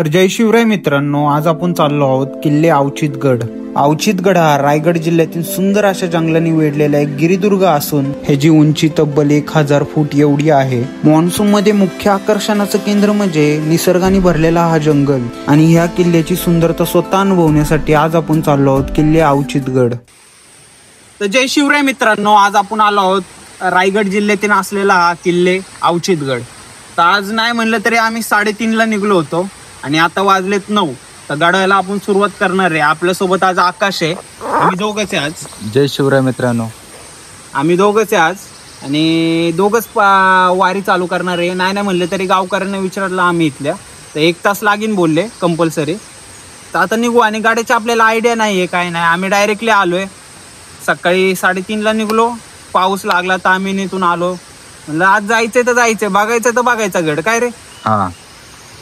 तर जय शिवराय मित्रांनो, आज आपण चाललो आहोत किल्ले अवचितगड. अवचितगड हा रायगड जिल्ह्यातील सुंदर अशा जंगलांनी वेढलेला एक गिरिदुर्ग असून ह्याची उंची तब्बल 1000 फूट एवढी आहे. मान्सून मध्ये मुख्य आकर्षणाचं केंद्र म्हणजे निसर्गाने भरलेला हा जंगल आणि ह्या किल्ल्याची सुंदरता स्वतः अनुभवण्यासाठी आज आपण चाललो आहोत किल्ले अवचितगड. तर जय शिवराय मित्रांनो, आज आपण आलो आहोत रायगड जिल्ह्यातील असलेला हा किल्ले अवचितगड. तर आज नाही म्हणलं तरी आम्ही 3:30ला निघलो होतो आणि आता वाजलेत 9. तर गडाला आपण सुरुवात करणार आहे. आपल्यासोबत आज आकाश आहे, आम्ही दोघंच आहे आज. जय शिवराय मित्रांनो, आम्ही दोघंच आहे आज आणि दोघंच वारी चालू करणार आहे. नाही म्हणलं तरी गावकऱ्यांना विचारलं आम्ही इथल्या, तर 1 तास लागीन बोलले कंपल्सरी. तर आता निघू आणि गाड्याची आपल्याला आयडिया नाही आहे काय नाही. आम्ही डायरेक्टली आलोय, सकाळी 3:30ला निघलो, पाऊस लागला तर आम्ही इथून आलो. म्हणलं आज जायचंय तर जायचंय, बघायचं तर बघायचा गड काय रे. हा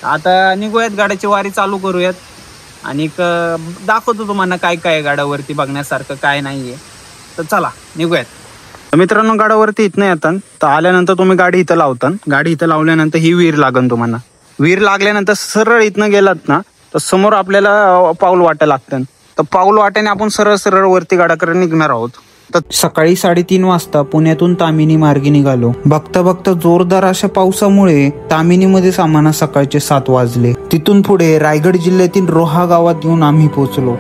आता निघूयात, गाड्याची वारी चालू करूयात आणि दाखवतो तुम्हाला काय काय गाड्यावरती बघण्यासारखं काय नाहीये. तर चला निघूयात मित्रांनो. गाड्यावरती इथं येतात तर आल्यानंतर तुम्ही गाडी इथं लावता. गाडी इथं लावल्यानंतर ही विहीर लागन तुम्हाला. विहीर लागल्यानंतर सरळ इथनं गेलात ना तर समोर आपल्याला पाऊल वाटा लागतं. तर पाऊल वाट्याने आपण सरळ सरळ वरती गाडाकडे निघणार आहोत. तर सकाळी 3:30 वाजता पुण्यातून तामिनी मार्गे निघालो. बघता बघता जोरदार अशा पावसामुळे तामिनीमध्ये सामाना सकाळचे 7 वाजले. तिथून पुढे रायगड जिल्ह्यातील रोहा गावात येऊन आम्ही पोहोचलो.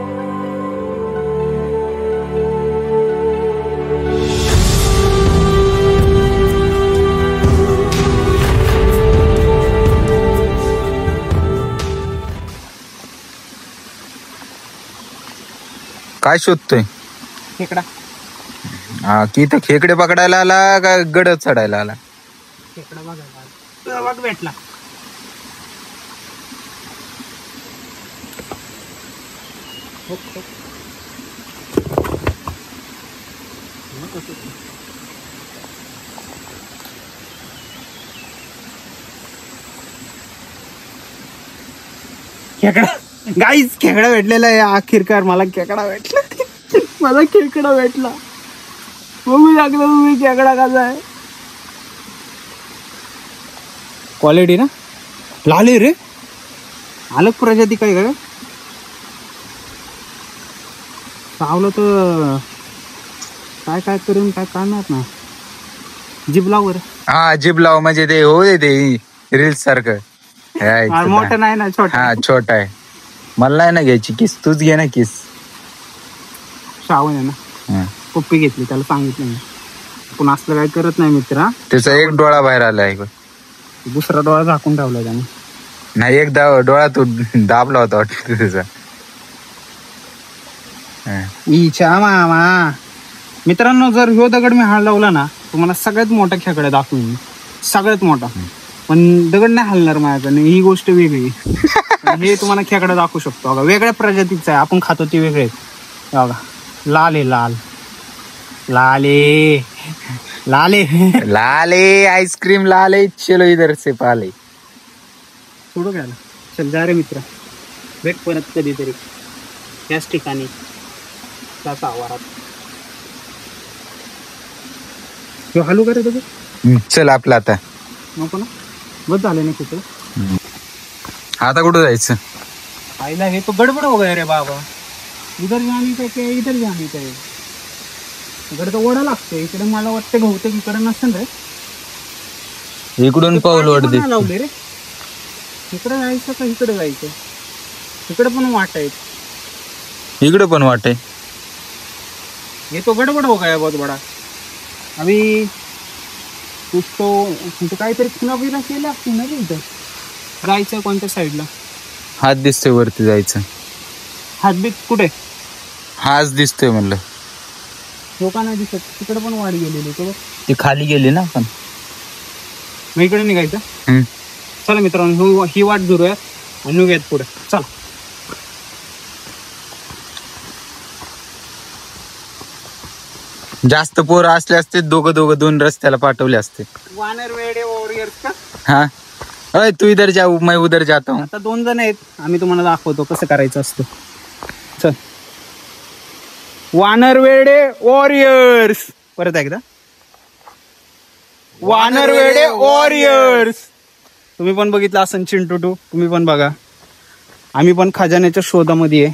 काय शोधतोय? खेकडा. हा की इथं खेकडे पकडायला आला का गड चढायला आला? खेकडा बघायला बघ भेटला. खेकडा गाईज, खेकडा भेटलेला आहे अखेरकार. मला खेकडा भेटला. मला खेकडा भेटला. बघू लागलो मी खेकडा कसा आहे. क्वालिटी ना लाले रे. अलग प्रजाती काय काय चावलं तर काय काय करून काय काढणार ना. जिबलावर. हा जिबलाव म्हणजे ते हो ते रील्स सारखं. मोठं नाही ना, छोटा. हा छोटा आहे. मला नाही ना घ्यायची किस, तूच घे ना किस. श्रावण आहे ना, पप्पी घेतली त्याला सांगितलं नाही. पण असलं काय करत नाही मित्रा. त्याचा एक डोळा बाहेर आलाय, दुसरा डोळा झाकून ठेवला त्याने. नाही एक डोळा तू दाबला होता वाटतं त्याचा. इच्छा मामा. मित्रांनो, जर ह्यो दगड मी लावला ना तुम्हाला सगळ्यात मोठा खेकडा दाखवून, सगळ्यात मोठा. पण दगड नाही हलणार माझ्याकडे, ही गोष्ट वेगळी. हे तुम्हाला खेकडा दाखवू शकतो. बघा वेगळ्या प्रजातीचा आहे, आपण खातो ती वेगळे. बघा लाल आहे, लाल लाले लाले लाले आईस्क्रीम लाले. चलो इधर से पाले. सोडू घ्यायला. चल जा रे मित्र, भेट परत कधीतरी याच ठिकाणी त्याचा आवारात. हलू का रे तुझं? चल आपलं आता नको ना, बस झालं ना कुठं. आता कुठं जायचं? आईला हे तो गडबड हो गया रे बाबा. इधर जाणी काय इधर जाणी काय. इकडे तर ओढा लागतो. इकडे मला वाटतं बहुतेक इकडे नसेल रे. इकडून पाऊल वाटते लावले रे. इकडे जायचं का इकडे जायचं? इकडे पण वाट आहे. इकडे पण वाट आहे. ये तो गडबड हो गया बहुत बडा. अभी कुछ तो काहीतरी खुना बिना केला असतील ना इथं. जायचं कोणत्या साईडला? हात दिसतोय वरती जायचं. हातबीत कुठे? हाच दिसतोय म्हणलं. लोकांना नाही दिसत. तिकडे पण वाढ गेलेली. ती खाली गेली ना आपण. मग इकडे निघायचं. चला मित्रांनो, ही वाट धरूया आणि निघूयात पुढे. चला. जास्त पोरं असले असते दोघं 2 रस्त्याला पाठवले असते. वानर वेडे वॉरियर्स का? हा अय तू इधर जा, मैं उधर जाता हूँ. आता 2 जण आहेत, आम्ही तुम्हाला दाखवतो कसं करायचं असतं. चल. वानर वेडे वॉरियर्स. परत एकदा. वानरवेडे वॉरियर्स. तुम्ही पण बघितलं असेल चिंटू 2, तुम्ही पण बघा. आम्ही पण खजान्याच्या शोधामध्ये आहे,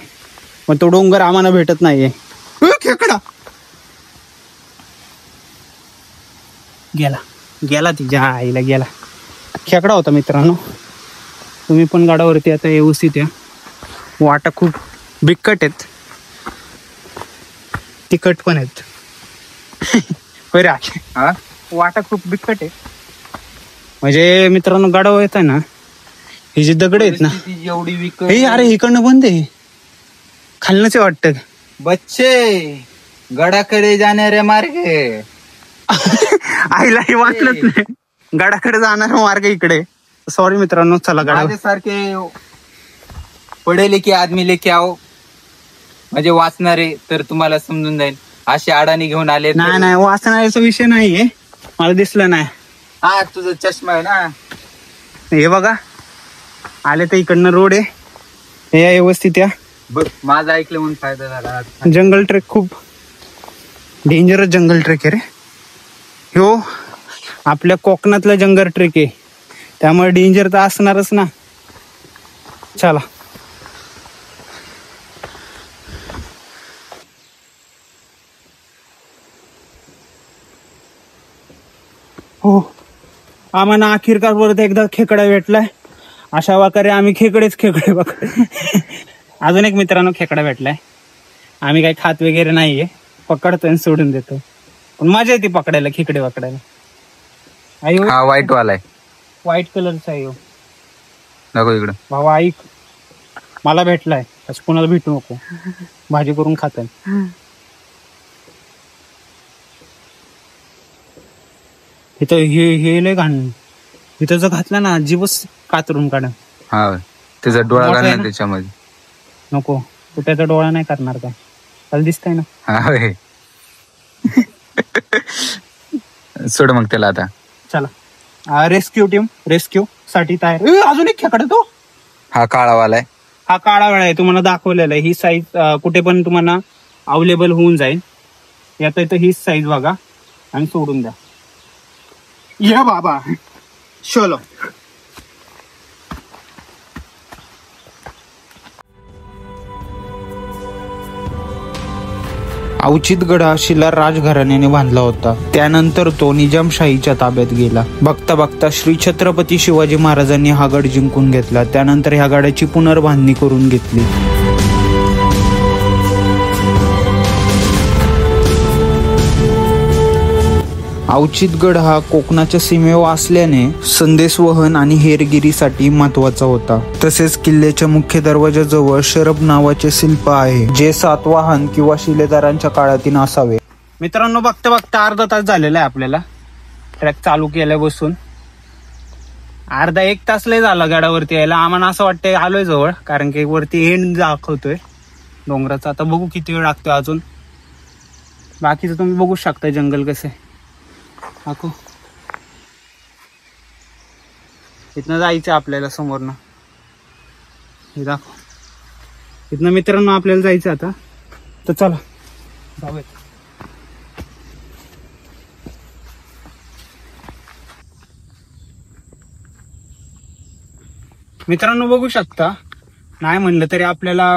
पण तो डोंगर आम्हाला भेटत नाहीये. खेकडा गेला गेला, तिच्या आईला गेला. खेकडा होता मित्रांनो. तुम्ही पण गडावरती आता व्यवस्थित या. वाटा खूप बिकट आहेत, तिखट पण आहेत. हा वाटा खूप बिकट आहे. म्हणजे मित्रांनो गडावर येत आहे ना, हे जे दगड आहेत ना, एवढी हे अरे इकडनं बंद आहे, खालनच वाटत. बच्चे गडाकडे जाणारे मार्गे आईलाही वाटलंच नाही. गडाकडे जाणारा मार्ग इकडे. सॉरी मित्रांनो, चला गडा सारखे पडेले की आदमी लेके आओ, म्हणजे वाचणारे तर तुम्हाला समजून जाईल. असे अडाणी घेऊन आले. नाही वाचण्याचा विषय नाहीये, मला दिसलं नाही. हा तुझा चष्मा आहे ना. हे बघा आले तर इकडनं रोड आहे, हे या व्यवस्थित या. बघ माझं ऐकलं म्हणून फायदा झाला. जंगल ट्रेक खूप डेंजरस जंगल ट्रेक आहे रे ह्यो. आपल्या कोकणातला जंगल ट्रेक आहे, त्यामुळे डेंजर तर असणारच ना. चला हो, आम्हाला अखेरकार परत एकदा खेकडा भेटलाय. अशा प्रकारे आम्ही खेकडे बघ. अजून एक मित्रांनो खेकडा भेटलाय. आम्ही काही खात वगैरे नाहीये, पकडतोय आणि सोडून देतो, पण मजा येते पकडायला, खेकडे पकडायला. हा व्हाईट वाला आहे, व्हाईट कलरचा आहे. नको इकडं भावा ऐक, मला भेटलाय, असं कोणाला भेटू नको. भाजी करून खाताय. इथं हे लय घाण, इथं जर घातलं ना जीवच कातरून काढ. हा त्याचा डोळा घालणार त्याच्यामध्ये. नको, तू त्याचा डोळा नाही करणार का? त्याला दिसतंय ना. हा सोड मग त्याला आता. चला रेस्क्यू टीम रेस्क्यू साठी तयार. अजून एक खेकडा तो. हा काळावाला आहे, हा काळा वेळा आहे, तुम्हाला दाखवलेला आहे. ही साईज कुठे पण तुम्हाला अवेलेबल होऊन जाईल. यात इथं हीच साईज बघा आणि सोडून द्या. या बाबा चलो. अवचितगड हा शिलार राजघराण्याने बांधला होता. त्यानंतर तो निजामशाहीच्या ताब्यात गेला. बघता बघता श्री छत्रपती शिवाजी महाराजांनी हा गड जिंकून घेतला. त्यानंतर ह्या गडाची पुनर्बांधणी करून घेतली. अवचितगड हा कोकणाच्या सीमेवर असल्याने संदेशवहन आणि हेरगिरीसाठी महत्वाचा होता. तसेच किल्ल्याच्या मुख्य दरवाजाजवळ शरभ नावाचे शिल्प आहे, जे सातवाहन किंवा शिलेदारांच्या काळातील असावे. मित्रांनो बघता बघता अर्धा तास झालेला आहे आपल्याला ट्रॅक चालू केल्या बसून. अर्धा एक तास लय झाला गडावरती यायला. आम्हाला असं वाटतंय आलोय जवळ, कारण की वरती एंड दाखवतोय डोंगराचा. आता बघू किती वेळ लागतोय अजून. बाकीचं तुम्ही बघू शकता जंगल कसे दाखव. इथनं जायचं आपल्याला समोरनं, हे दाखव. इथनं मित्रांनो आपल्याला जायचं आता, तर चला जाऊयात. मित्रांनो बघू शकता, नाही म्हणलं तरी आपल्याला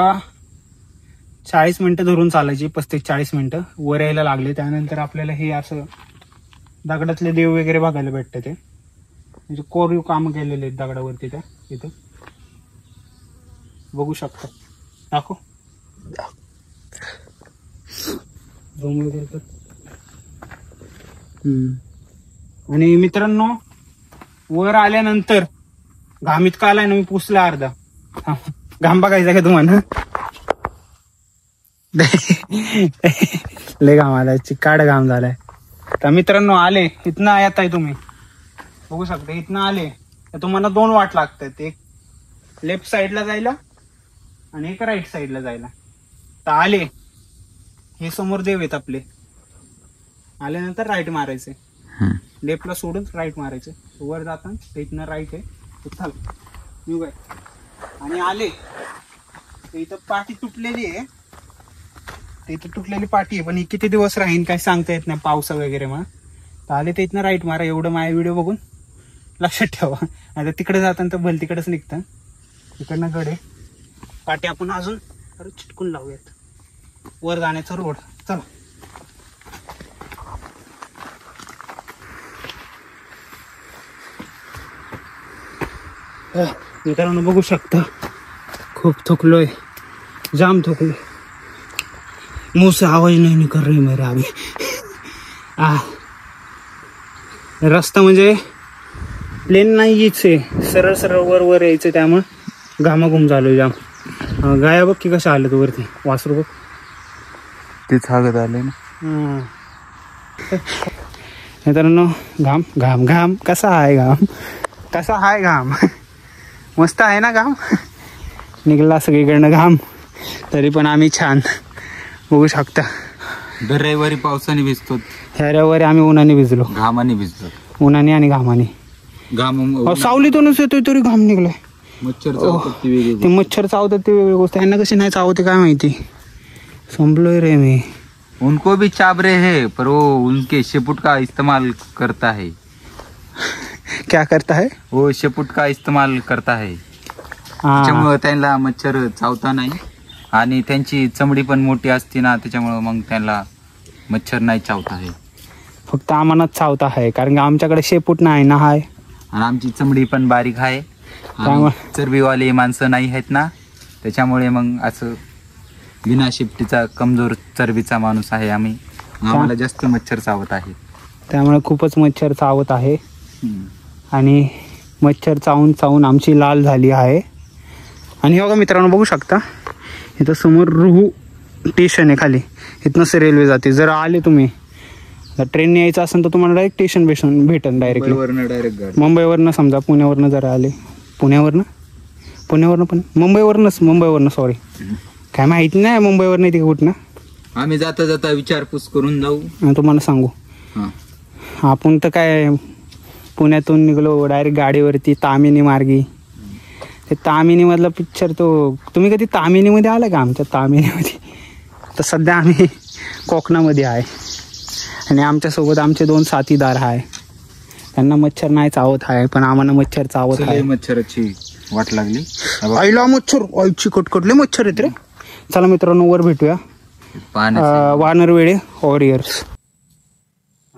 40 मिनिटं धरून चालायची, 35-40 मिनिटं वर यायला लागले. त्यानंतर आपल्याला हे असं दगडातले देव वगैरे बघायला भेटते. ते म्हणजे कोरीव काम केलेले आहेत दगडावरती. त्या इथं बघू शकता, दाखव झूम वगैरे कर. आणि मित्रांनो वर आल्यानंतर घाम इतका आलाय ना, मी पुसला अर्धा. घाम बघायचा का तुम्हाला? लय घाम आलाय, चिकाड घाम झालाय. तर मित्रांनो आले इथनं येत आहे, तुम्ही बघू शकता. इथनं आले तर तुम्हाला 2 वाट लागतात, एक लेफ्ट साईडला जायला आणि एक राईट साईडला जायला. तर आले हे समोर देव आहेत आपले. आल्यानंतर राईट मारायचे, लेफ्टला सोडून राईट मारायचे. वर जाताना इथनं राईट आहे, चाल निघ आहे. आणि आले तर इथं पाठी तुटलेली आहे, इथं तुटलेली पाठी आहे, पण ही किती दिवस राहीन काय सांगता येत नाही, पावसा वगैरे मग. तर आले तर इथनं राईट मारा. एवढं माझा व्हिडिओ बघून लक्षात ठेवा. आता तिकडे जाताना तर भल तिकडेच निघतं, तिकडनं गड आहे. पाठी आपण अजून चिटकून लावूयात. वर जाण्याचा रोड. चला. मित्रांनो बघू शकता खूप थकलोय, जाम थकलोय. मुंह से आवाज नहीं निकल रही मेरे अभी. रस्ता म्हणजे प्लेन नाहीच आहे, सरळ सरळ वर वर यायचं, त्यामुळे घामाघूम झालोय जाम. गाया बघ की कशा आल्या वरती. वासरू बघ ते थागत आले ना. मित्रांनो घाम घाम घाम कसा आहे घाम, कसा आहे घाम. मस्त आहे ना घाम. निघाला सगळीकडनं घाम, तरी पण आम्ही छान. बघू शकता दर रविवारी पावसाने भिजतो, ह्या रविवारी आम्ही उन्हाने भिजलो, घामाने भिजतो. उन्हाने आणि घामाने. घाम सावलीतूनच येतोय तरी घाम निघलाय. मच्छर चावतात ती वेगळी ते मच्छर चावतात ते वेगळी गोष्ट. यांना कशी नाही चावते काय माहिती. संपलोय रे मी. उनको भी चाबरे है पर वो उनके शेपुट का इस्तेमाल करता है. क्या करता है वो शेपुट का इस्तेमाल करता है, हा. त्याच्यामुळे त्यांना मच्छर चावता नाही. आणि त्यांची चमडी पण मोठी असते ना, त्याच्यामुळे मग त्यांना मच्छर नाही चावता आहे. फक्त आम्हालाच चावता आहे कारण की आमच्याकडे शेपूट नाही ना आहे, आणि आमची चमडी पण बारीक आहे. आणि चरबीवाले माणसं नाही आहेत ना, त्याच्यामुळे मग असं बिना शेपटीचा कमजोर चरबीचा माणूस आहे आम्ही. आम्हाला जास्त मच्छर चावत आहे, त्यामुळे खूपच मच्छर चावत आहे. आणि मच्छर चावून चावून आमची लाल झाली आहे. आणि हे बघा मित्रांनो बघू शकता इथं समोर रुहू स्टेशन आहे खाली. इथनंच रेल्वे जाते. जर आले तुम्ही ट्रेनने यायचं असेल तर तुम्हाला डायरेक्ट स्टेशन भेटन डायरेक्टली. डायरेक्ट मुंबईवरनं समजा पुण्यावरनं जर आले, पुण्यावरनं पण मुंबईवरनं सॉरी काय माहिती नाही मुंबईवरनं येते कुठनं. आम्ही जाता जाता विचारपूस करून जाऊ. तुम्हाला सांगू आपण तर काय पुण्यातून निघलो डायरेक्ट गाडीवरती तामिनी मार्गी. ते तामिनीमधला पिक्चर तो तुम्ही कधी तामिनीमध्ये आला का? आमच्या तामिनीमध्ये तर सध्या आम्ही कोकणामध्ये आहे आणि आमच्यासोबत आमचे 2 साथीदार आहे. त्यांना मच्छर नाही चावत आहे पण आम्हाला मच्छर चावत आहे. मच्छराची वाट लागली. आईला मच्छर आईची कटकटले मच्छर येत रे. चला मित्रांनो वर भेटूया. वानर वेळे वॉरियर्स.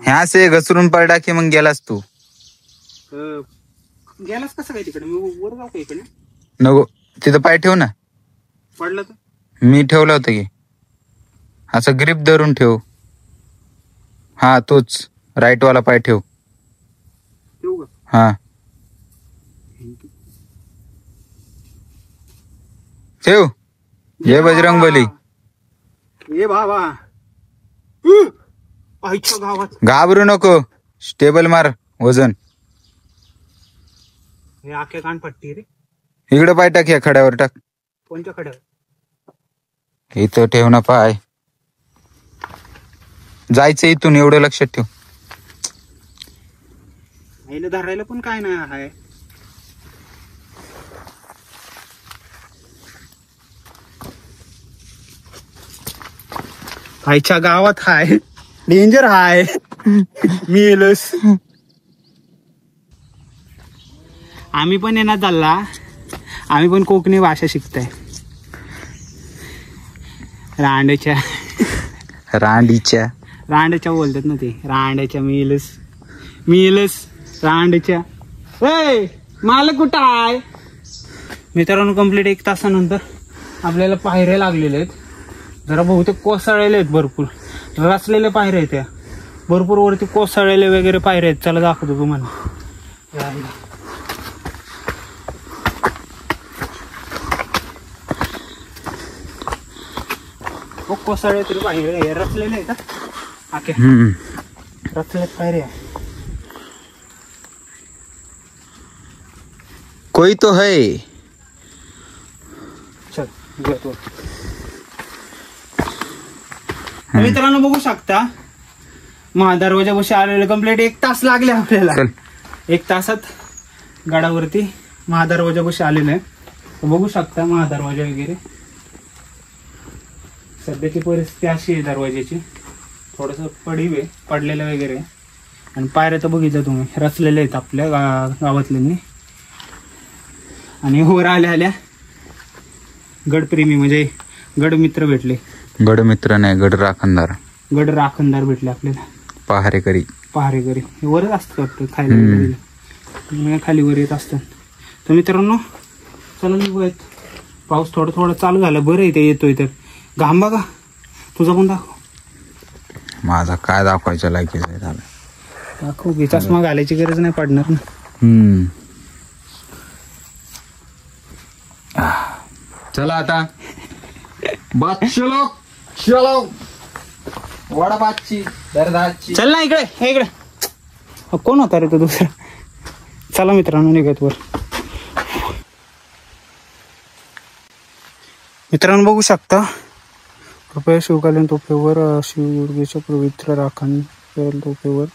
ह्या से घसरून पडला की मग गेलास तू. गेलास कसं काय तिकडे? मी वर जाऊ का इकडे? नको तिथं पाय ठेव ना. पडलं तर मी ठेवलं होतं की असं ग्रिप धरून ठेव. हा तोच राईट वाला पाय ठेव. हा ठेव. जय बजरंग बली. ये बाबा आईच्या गावात घाबरू नको. स्टेबल मार वजन. हे आखे कान पट्टी रे. इकडे पाय टाक. या खड्यावर टाक. कोणत्या खड्यावर? इथं ठेव ना पाय. जायचं इथून एवढं लक्षात ठेव. आईला धरायला पण काय नाही आहे. आईच्या गावात हाय. डेंजर हाय. मेलस. आम्ही पण येणार चालला. आम्ही पण कोकणी भाषा शिकताय. रांडच्या बोलतात ना ते. रांडच्या मिलस रांडच्या. मालक कुठं आहे? मित्रांनो कंप्लीट 1 तासानंतर आपल्याला पायऱ्या लागलेल्या आहेत. जरा बहुतेक कोसळलेले आहेत. भरपूर रचलेल्या पायऱ्या आहेत. त्या भरपूर वरती कोसळलेले वगैरे पायऱ्या आहेत. चला दाखवतो तुम्हाला. कोसळले तरी पायऱ्या रचलेले आहेत. रचलेत पायऱ्या. कोई तो है. चल मित्रांनो बघू शकता महादरवाजापाशी आलेले कंप्लीट 1 तास लागले आपल्याला. 1 तासात गडावरती महादरवाजापाशी आलेलं आहे. बघू शकता महादरवाजा वगैरे. सध्याची परिस्थिती अशी आहे दरवाजाची. थोडस पडलेलं वगैरे. आणि पायऱ्या तर बघितलं तुम्ही रचलेल्या आहेत आपल्या गावातल्यांनी. आणि वर आल्या गडप्रेमी म्हणजे गडमित्र भेटले. गडमित्र नाही, गड राखणदार. गड राखणदार भेटले आपल्याला. पहारेकरी. पहारेकरी वरच असतं वाटतं खाली, खाली वर येत असतात. तर मित्रांनो चला निघूयात. पाऊस थोडं थोडं चालू झालं. बरं इथे येतोय तर. घाम बघा तुझा पण दाखव. माझा काय दाखवायचं लायकीच आहे झालं. दाखव की. चष्मा घालायची गरज नाही पडणार ना. चला आता बात चलो चलो वडापावची दरदाची. चल ना इकडे, हे इकडे. कोण होता रे तो दुसरा. चला मित्रांनो निघत वर. मित्रांनो बघू शकता कृपया शिवकालीन तोफेवर शिवदुर्गेच्या पवित्र राखण तोफेवर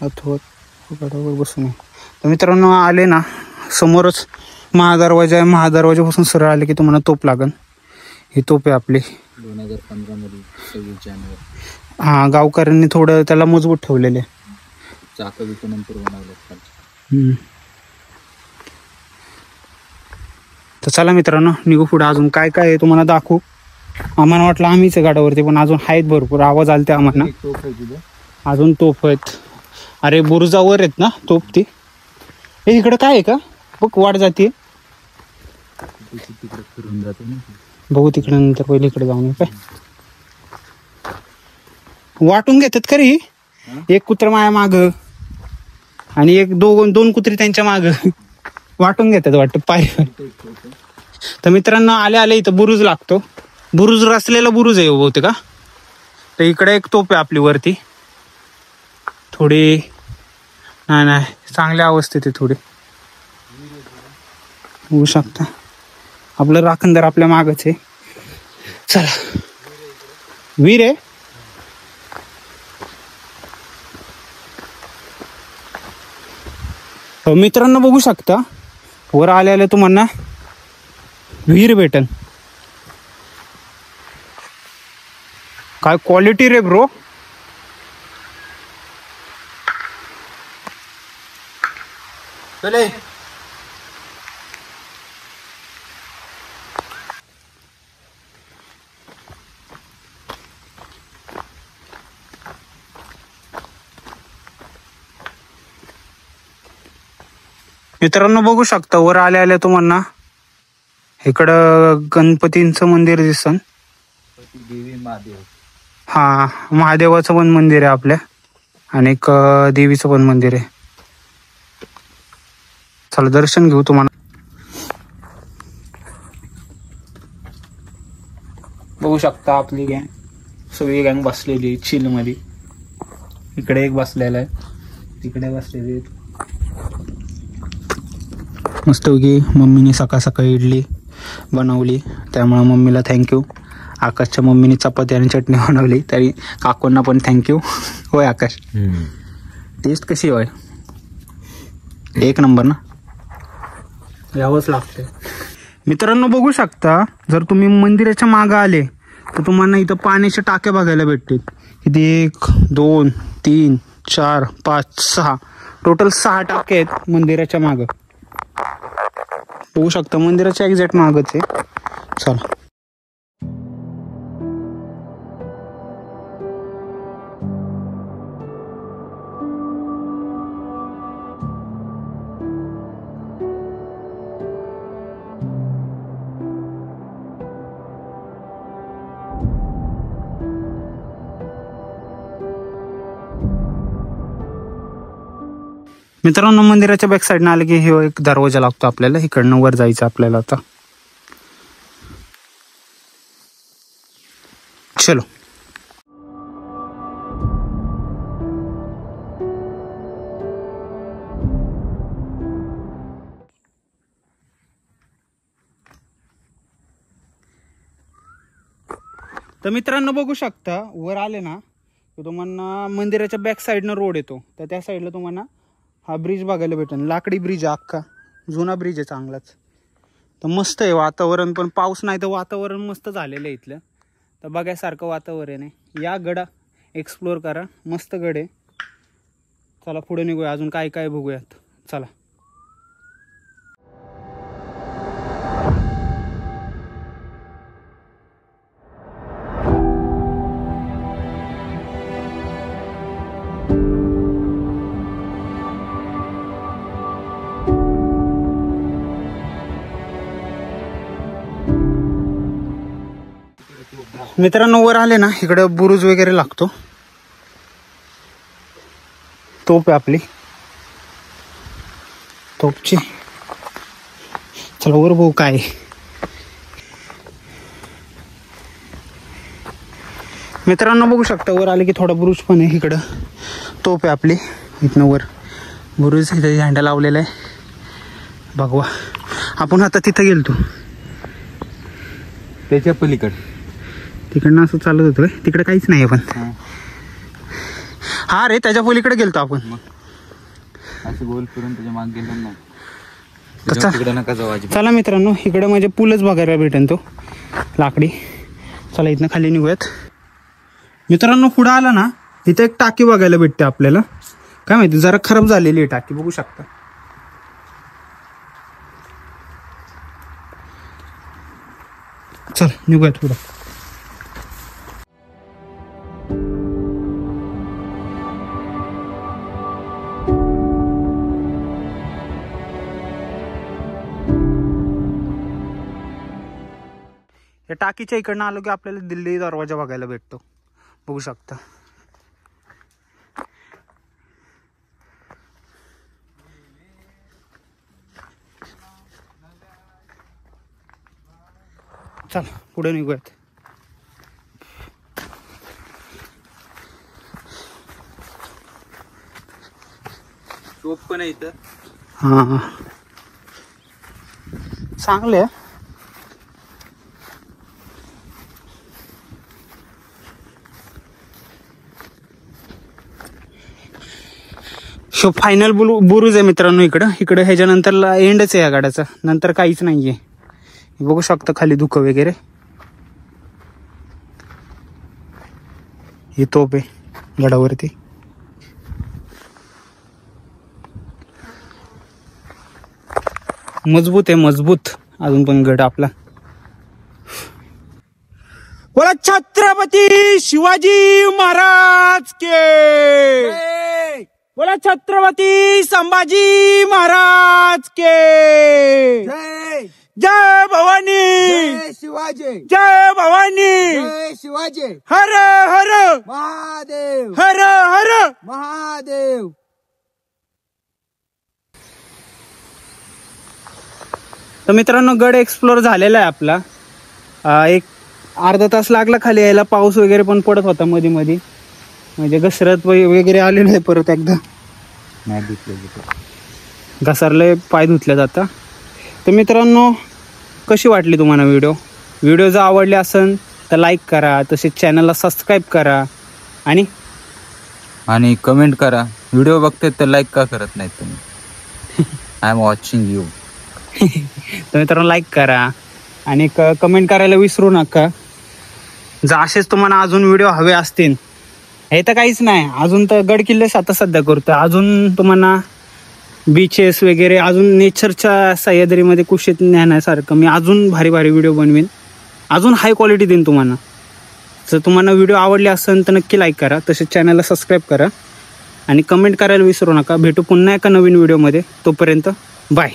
अथवा गडावर बसू नये. तर मित्रांनो आले ना समोरच महादरवाजा आहे. महादरवाजापासून सरळ आले की तुम्हाला तोप लागन. ही तोप आहे आपली 2015 मध्ये 26 जानेवारी. हा गावकऱ्यांनी थोडं त्याला मजबूत ठेवलेले. चाक नंतर बनवलं. तर चला मित्रांनो निघू पुढे. अजून काय काय आहे तुम्हाला दाखवू. आम्हाला वाटलं आम्हीच आहे गाडावरती, पण अजून आहेत भरपूर. आवाज आलते आम्हाला. अजून तोफ आहेत. अरे बुरुजावर आहेत ना तोफ ती. हे इकडे काय आहे का बघ. वाट जाते. बघू तिकडे नंतर. पहिले इकडे जाऊन काय वाटून घेतात खरी. एक कुत्र माझ्या माग आणि एक दोन कुत्री त्यांच्या माग वाटून घेतात वाटतं पाय. तर मित्रांनो आले आले इथं बुरुज लागतो. बुरुज रचलेला बुरुज आहे बहुतेक का. तर इकडे एक तोप आहे आपली वरती. थोडी नाही चांगल्या अवस्थेत आहे थोडी. होऊ शकता आपलं राखणदार आपल्या मागच आहे. चला वीर आहे. मित्रांनो बघू शकता वर आले आले तुम्हाला विहीर भेटन. काय क्वालिटी रे ब्रो. चले मित्रांनो बघू शकता वर आले आले तुम्हाला इकडं गणपतींचं मंदिर दिसन. देवी महादेव. हा महादेवाचं पण मंदिर आहे आपल्या आणि एक देवीचं पण मंदिर आहे. चला दर्शन घेऊ तुम्हाला. बघू शकता आपली गँग सगळी गँग बसलेली चिल मध्ये. इकडे एक बसलेला आहे, तिकडे बसलेली. मस्तपैकी मम्मीने सकाळ सकाळी इडली बनवली त्यामुळे मम्मीला थँक्यू. आकाशच्या मम्मीने चपाती आणि चटणी बनवली तरी काकूंना पण थँक्यू. होय आकाश. टेस्ट कशी होय. एक नंबर ना. यावंच लागते. मित्रांनो बघू शकता जर तुम्ही मंदिराच्या मागं आले तर तुम्हाला इथं पाण्याच्या टाक्या बघायला भेटतील. किती 1 2 3 4 5 6 टोटल 6 टाके आहेत मंदिराच्या मागं. बघू शकता मंदिराच्या एक्झॅक्ट मागच आहे. चला मित्रांनो मंदिराच्या बॅक साईडनं आलं की हे एक दरवाजा लागतो आपल्याला. इकडनं वर जायचं आपल्याला आता. चलो तर मित्रांनो बघू शकता वर आले ना तर तुम्हाला मंदिराच्या बॅक साईडनं रोड येतो. तर त्या साईडला तुम्हाला हा ब्रिज बघायला भेटेल. लाकडी ब्रिज आहे अख्खा. जुना ब्रिज आहे चांगलाच. तर मस्त आहे वातावरण. पण पाऊस नाही तर वातावरण मस्त झालेलं आहे इथलं. तर बघायसारखं वातावरण आहे. या गडा एक्सप्लोर करा. मस्त गड आहे. चला पुढे निघूया. अजून काय काय बघूयात. चला मित्रांनो वर आले ना इकडे बुरुज वगैरे लागतो. तोप आहे आपली तोपची. चला वर बघू काय. मित्रांनो बघू शकता वर आले की थोडा बुरुज पण आहे. इकडं तोप आहे आपली. इथनं वर बुरुज इथे झेंडा लावलेला आहे. बघवा आपण आता तिथं गेलतो त्याच्या पलीकड. तिकडनं असं चालत होतं. तिकडे काहीच नाही आपण. हा रे त्याच्या पलीकडे गेलतो आपण. असं गोल फिरून त्याच्या माग गेलो ना. तिकडे नका जाऊ अजिबात. चला मित्रांनो इकडे म्हणजे पूलच बघायला भेटेन तो लाकडी. चला इथनं खाली निघूयात. मित्रांनो पुढे आला ना इथे एक टाकी बघायला भेटते आपल्याला. काय माहिती जरा खराब झालेली आहे टाकी. बघू शकता. चल निघूयात पुढं. या टाकीच्या इकडनं आलो की आपल्याला दिल्ली दरवाजा बघायला भेटतो. बघू शकता. चल पुढे निघूयात. टोप पण आहे इथं. हा चांगले आहे. शो फायनल बुरुज आहे मित्रांनो. इकडं ह्याच्यानंतरला एंडच आहे या गाड्याचा. नंतर काहीच नाहीये. बघू शकता खाली धुकं वगैरे. ही तोप आहे गडावरती. मजबूत आहे मजबूत अजून पण गड आपला. बोला छत्रपती शिवाजी महाराज के. बोला छत्रपती संभाजी महाराज के. जय भवानी. जय शिवाजी. जय भवानी. जय शिवाजी. हर हर महादेव. हर हर महादेव. तर मित्रांनो गड एक्सप्लोर झालेला आहे आपला. एक अर्धा तास लागला खाली यायला. पाऊस वगैरे पण पडत होता मध्ये मध्ये. म्हणजे घसरत वगैरे आलेलं आहे. परत एकदा नाही धुतले घसरले पाय धुतले जाता. तर मित्रांनो कशी वाटली तुम्हाला व्हिडिओ जर आवडले असेल तर लाईक करा. तसेच चॅनलला सबस्क्राईब करा आणि कमेंट करा. व्हिडिओ बघते तर लाईक का करत नाही तुम्ही. I am watching you. तर मित्रांनो लाईक करा आणि कमेंट करायला विसरू नका. जर असेच तुम्हाला अजून व्हिडिओ हवे असतील. हे तर काहीच नाही अजून तर गड किल्ले आता सध्या करतो. अजून तुम्हाला बीचेस वगैरे अजून नेचरच्या सह्याद्रीमध्ये कुशीत नेण्यासारखं मी अजून भारी भारी व्हिडिओ बनवीन. अजून हाय क्वालिटी देईन तुम्हाला. जर तुम्हाला व्हिडिओ आवडले असेल तर नक्की लाईक करा. तसेच चॅनलला सबस्क्राईब करा आणि कमेंट करायला विसरू नका. भेटू पुन्हा एका नवीन व्हिडिओमध्ये. तोपर्यंत बाय.